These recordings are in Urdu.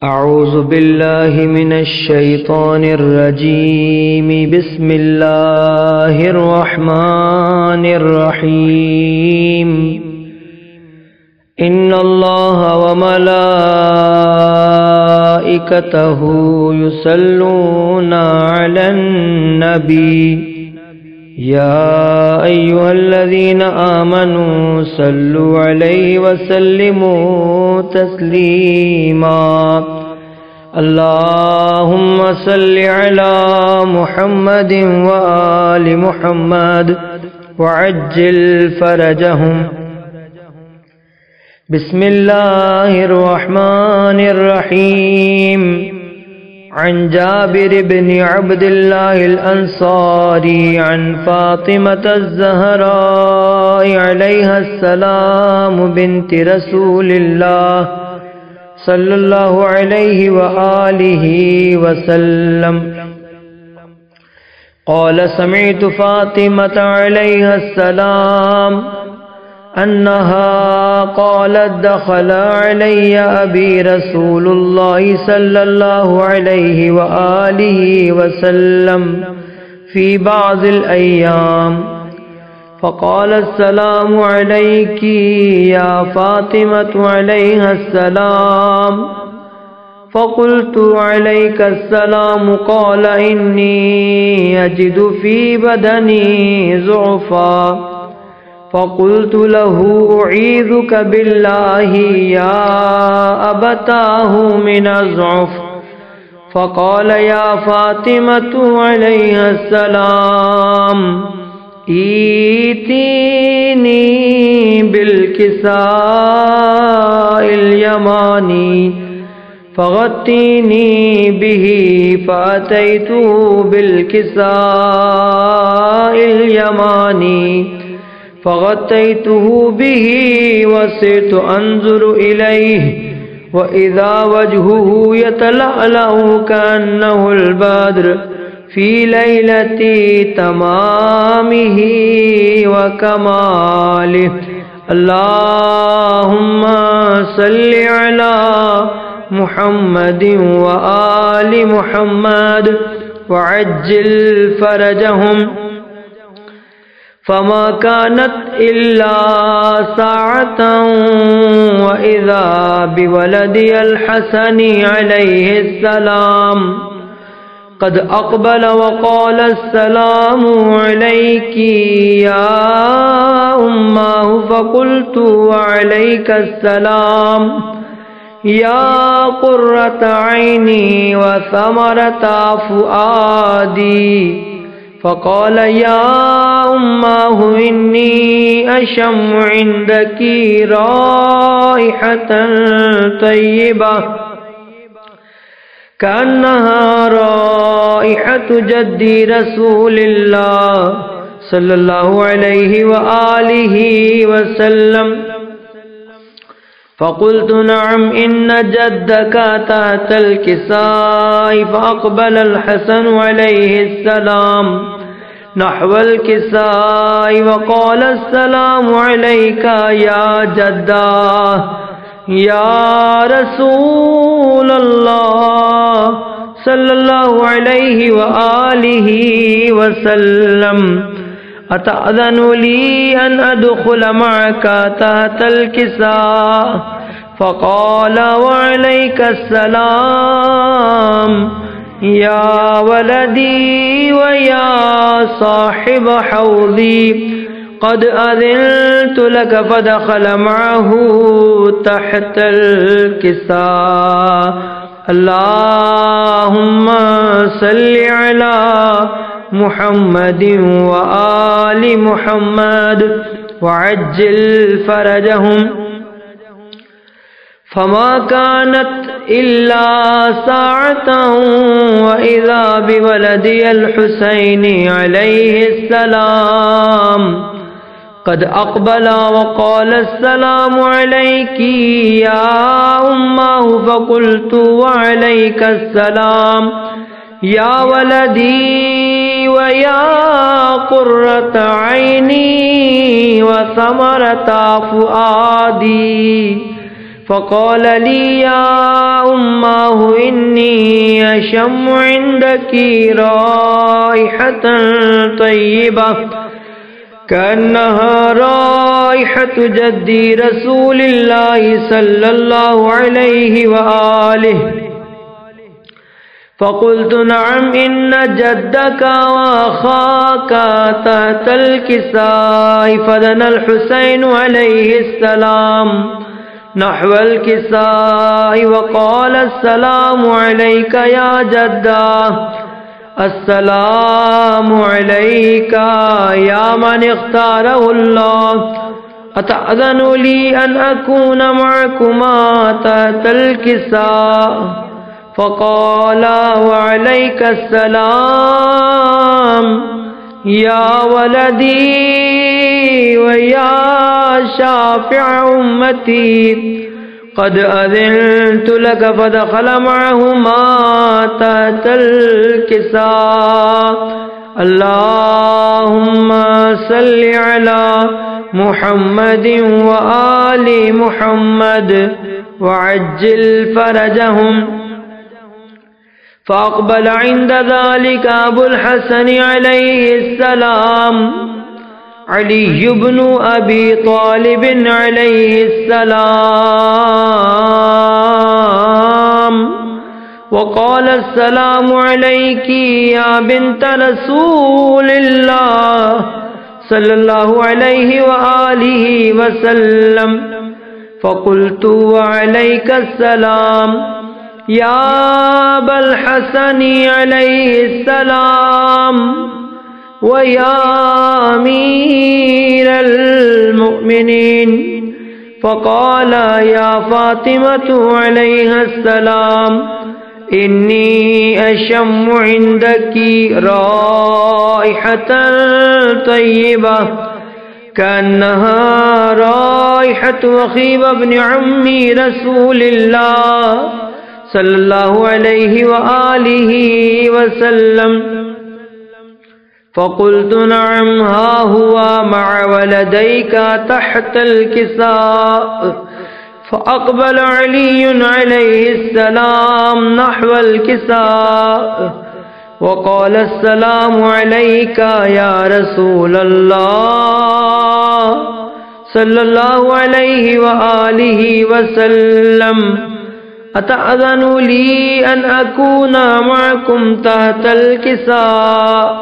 أعوذ بالله من الشيطان الرجيم بسم الله الرحمن الرحيم إن الله وملائكته يصلون على النبي يا أيها الذين آمنوا صلوا عليه وسلموا تسليما اللهم صل على محمد وآل محمد وعجل فرجهم بسم الله الرحمن الرحيم عن جابر بن عبد الله الأنصاري عن فاطمة الزهراء عليها السلام بنت رسول الله صلى الله عليه وآله وسلم قال سمعت فاطمة عليها السلام أنها قالت دخل علي أبي رسول الله صلى الله عليه وآله وسلم في بعض الأيام فقال السلام عليك يا فاطمة عليها السلام فقلت عليك السلام قال إني أجد في بدني ضعفا فقلت له أعيذك بالله يا أبتاه من الضعف فقال يا فاطمة عليها السلام ائتيني بالكساء اليماني فغطيني به فأتيته بالكساء اليماني فغطيته به وصرت أنظر إليه وإذا وجهه يتلألأ كأنه البدر في ليلة تمامه وكماله اللهم صل على محمد وآل محمد وعجل فرجهم فما كانت إلا ساعة وإذا بولدي الحسن عليه السلام قد أقبل وقال السلام عليك يا أماه فقلت وعليك السلام يا قرة عيني وثمرة فؤادي فقال يا أماه إني أشم عندك رائحة طيبة كأنها رائحة جدي رسول الله صلى الله عليه وآله وسلم فقلت نعم إن جدك تحت الكساء فأقبل الحسن عليه السلام نحو الكساء وقال السلام عليك يا جداه يا رسول الله صلى الله عليه وآله وسلم أتأذن لي أن أدخل معك تحت الكساء فقال وعليك السلام يا ولدي ويا صاحب حوضي قد أذنت لك فدخل معه تحت الكساء اللهم صل على محمد وآل محمد وعجل فرجهم فما كانت إلا ساعة وإذا بولدي الحسين عليه السلام قد أقبل وقال السلام عليك يا أماه فقلت وعليك السلام يا ولدي ويا قرة عيني وثمرة فؤادي فقال لي يا أماه إني أشم عندك رائحة طيبة كأنها رائحة جدي رسول الله صلى الله عليه وآله. فقلت نعم إن جدك وأخاك تحت الكساء. فدنا الحسين عليه السلام نحو الكساء وقال السلام عليك يا جدا. السلام عليك يا من اختاره الله. أتأذن لي أن أكون معكما تحت الكساء؟ فقال وعليك السلام يا ولدي ويا شافع أمتي. قد أذنت لك. فدخل معهما تحت الكساء. اللهم صل على محمد وآل محمد وعجل فرجهم. فأقبل عند ذلك أبو الحسن عليه السلام علي بن أبي طالب عليه السلام وقال السلام عليك يا بنت رسول الله صلى الله عليه وآله وسلم. فقلت وعليك السلام يا أبا الحسن عليه السلام ويا أمير المؤمنين. فقال يا فاطمة عليها السلام إني أشم عندك رائحة طيبة كأنها رائحة وخيب ابن عم رسول الله صلى الله عليه وآله وسلم. فقلت نعم ها هو مع ولديك تحت الكساء. فأقبل علي عليه السلام نحو الكساء وقال السلام عليك يا رسول الله صلى الله عليه وآله وسلم. أتأذن لي أن أكون معكم تحت الكساء؟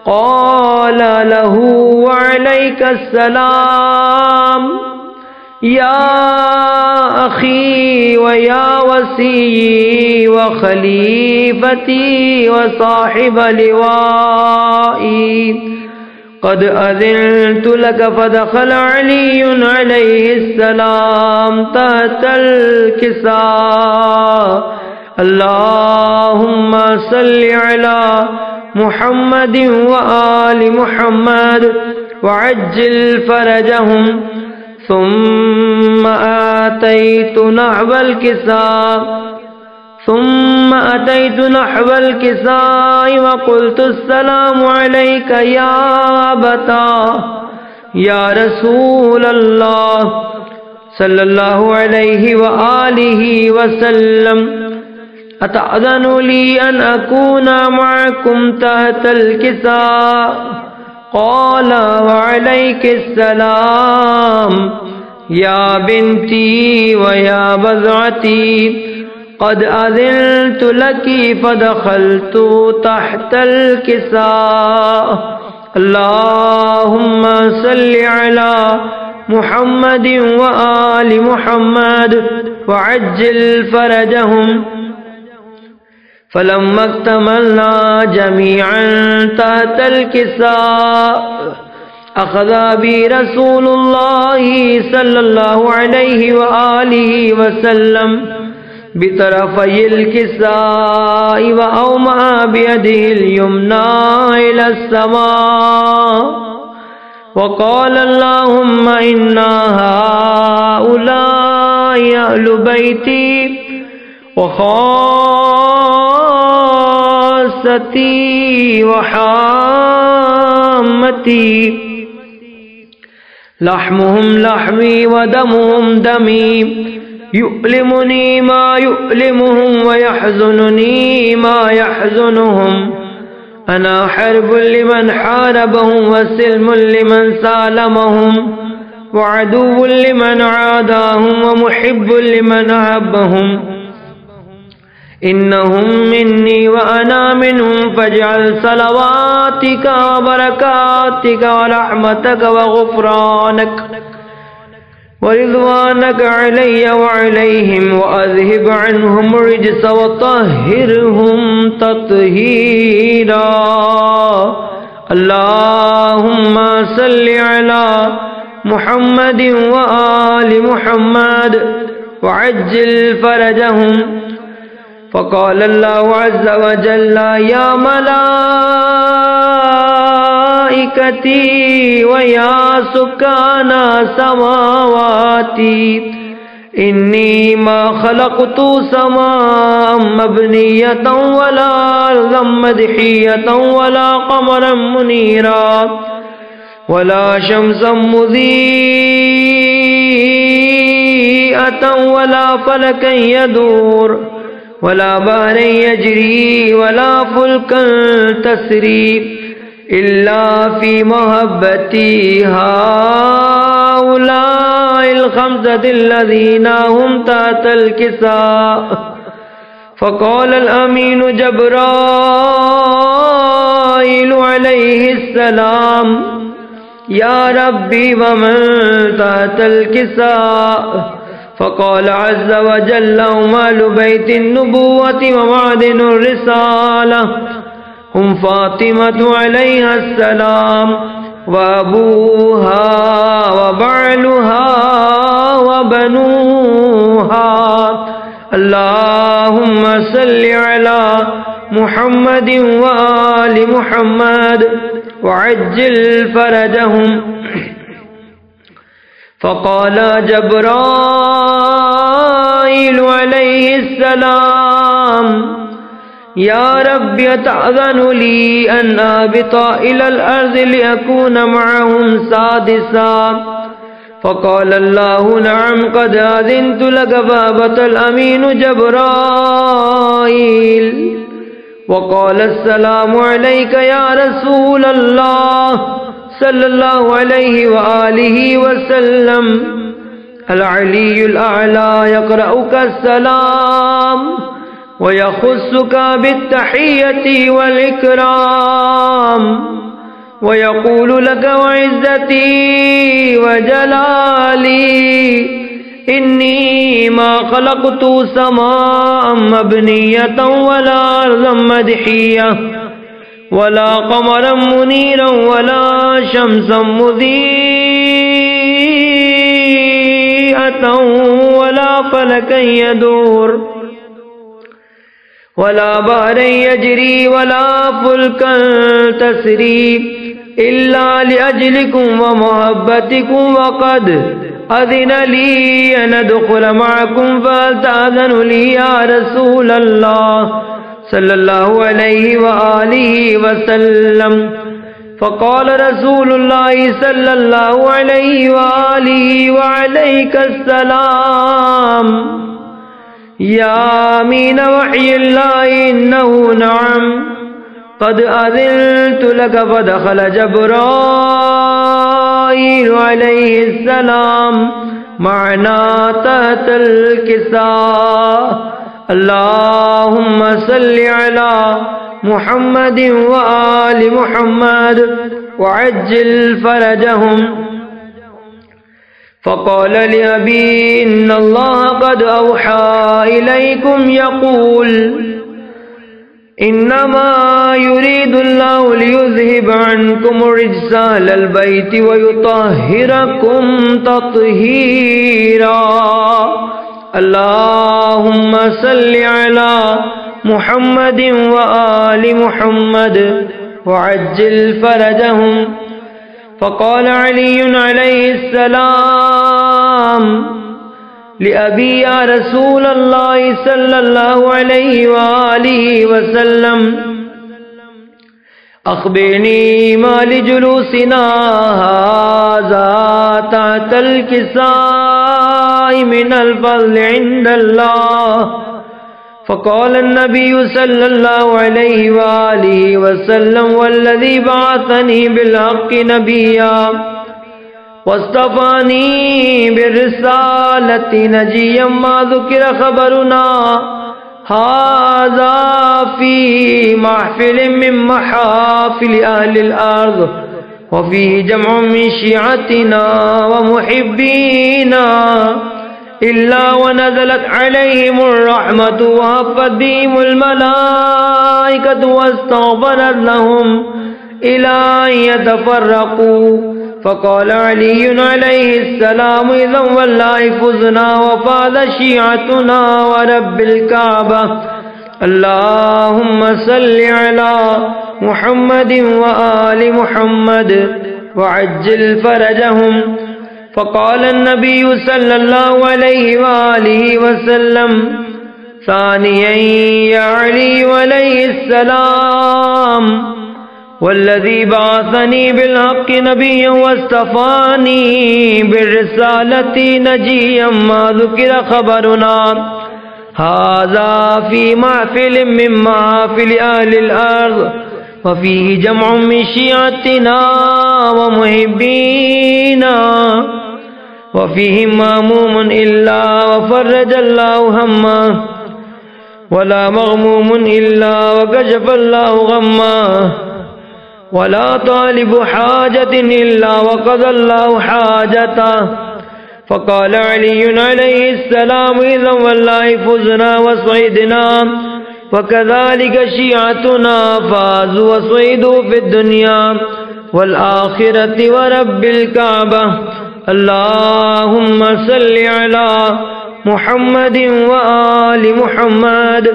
قال له وعليك السلام يا أخي ويا وصي وخليفتي وصاحب لوائي قد أذنت لك. فدخل علي عليه السلام تحت الكساء. اللهم صل على محمد وآل محمد وعجل فرجهم. ثم أتيت نحو الكساء وقلت السلام عليك يا أبتا يا رسول الله صلى الله عليه وآله وسلم. أتأذن لي أن أكون معكم تحت الكساء؟ قال وعليك السلام يا بنتي ويا بضعتي قد أذنت لك. فدخلت تحت الكساء. اللهم صل على محمد وآل محمد وعجل فرجهم. فلما اكتملنا جميعا تحت الكساء أخذ بي رسول الله صلى الله عليه وآله وسلم بطرفي الكساء وأومأ بيده اليمنى إلى السماء وقال اللهم إنا هؤلاء أهل بيتي وخاصتي وحامتي لحمهم لحمي ودمهم دمي يؤلمني ما يؤلمهم ويحزنني ما يحزنهم. أنا حرب لمن حاربهم وسلم لمن سالمهم وعدو لمن عاداهم ومحب لمن أحبهم. إنهم مني وأنا منهم فاجعل صلواتك وبركاتك ورحمتك وغفرانك ورضوانك علي وعليهم وأذهب عنهم الرجس وطهرهم تطهيرا. اللهم صل على محمد وآل محمد وعجل فرجهم. فقال الله عز وجل يا ملائكتي ويا سكان سماواتي إني ما خلقت سماء مبنية ولا أرضا مدحية ولا قمرا منيرا ولا شمسا مضيئة ولا فلكا يدور ولا بحر يجري ولا فلكا تسري إلا في محبتي هؤلاء الخمسة الذين هم تحت الكساء. فقال الأمين جبرائيل عليه السلام يا ربي ومن تحت الكساء؟ فقال عز وجل هم أهل بيت النبوة ومعدن الرسالة هم فاطمة عليها السلام وأبوها وبعلها وبنوها. اللهم صل على محمد وآل محمد وعجل فرجهم. فقال جبرائيل عليه السلام يا رب أتأذن لي أن أهبط إلى الأرض لأكون معهم سادسا؟ فقال الله نعم قد أذنت لك. فهبط الأمين جبرائيل وقال السلام عليك يا رسول الله صلى الله عليه وآله وسلم. العلي الأعلى يقرأك السلام ويخصك بالتحية والإكرام ويقول لك وعزتي وجلالي إني ما خلقت سماء مبنية ولا أرضا مدحية ولا قمرا منيرا ولا شمسا مضيئة ولا فلكا يدور ولا بحر يجري ولا فلكا تسري إلا لأجلكم ومحبتكم. وقد أذن لي أن أدخل معكم فهل تأذن لي يا رسول الله صلى الله عليه وآله وسلم؟ فقال رسول الله صلى الله عليه وآله وعليك السلام يا أمين وحي الله إنه نعم قد أذنت لك. فدخل جبرائيل عليه السلام معنا تحت الكساء. اللهم صل على محمد وآل محمد وعجل فرجهم. فقال لأبي إن الله قد أوحى إليكم يقول إنما يريد الله ليذهب عنكم الرجس أهل البيت ويطهركم تطهيرا. اللهم صل على محمد وآل محمد وعجل فرجهم. فقال علي عليه السلام لأبي يا رسول الله صلى الله عليه وآله وسلم أخبرني ما لجلوسنا هذا تحت الكساء من الفضل عند الله. فقال النبي صلى الله عليه وآله وسلم والذي بعثني بالحق نبيا واصطفاني بالرسالة نجيا ما ذكر خبرنا هذا في محفل من محافل أهل الأرض وفيه جمع من شيعتنا ومحبينا إلا ونزلت عليهم الرحمة وهفت بهم الملائكة واستغفرت لهم إلى أن يتفرقوا. فقال علي عليه السلام إذا والله فزنا وفاز شيعتنا ورب الكعبة. اللهم صل على محمد وآل محمد وعجل فرجهم. فقال النبي صلى الله عليه وآله وسلم ثانيا يا علي عليه السلام والذي بعثني بالحق نبيا واصطفاني بالرسالة نجيا ما ذكر خبرنا هذا في محفل من محافل أهل الأرض وفيه جمع من شيعتنا ومحبينا وفيهم ماموم إلا وفرج الله همه ولا مغموم إلا وكشف الله غمه ولا طالب حاجة إلا وقضى الله حاجته. فقال علي عليه السلام إذا والله فزنا وصعدنا وكذلك شيعتنا فازوا وصعدوا في الدنيا والآخرة ورب الكعبة. اللهم صل على محمد وآل محمد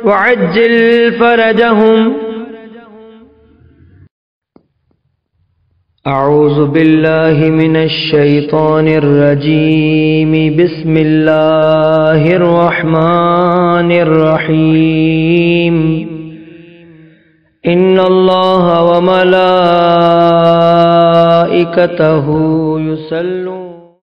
وعجل فرجهم. أعوذ بالله من الشيطان الرجيم. بسم الله الرحمن الرحيم. إن الله وملائكته يصلون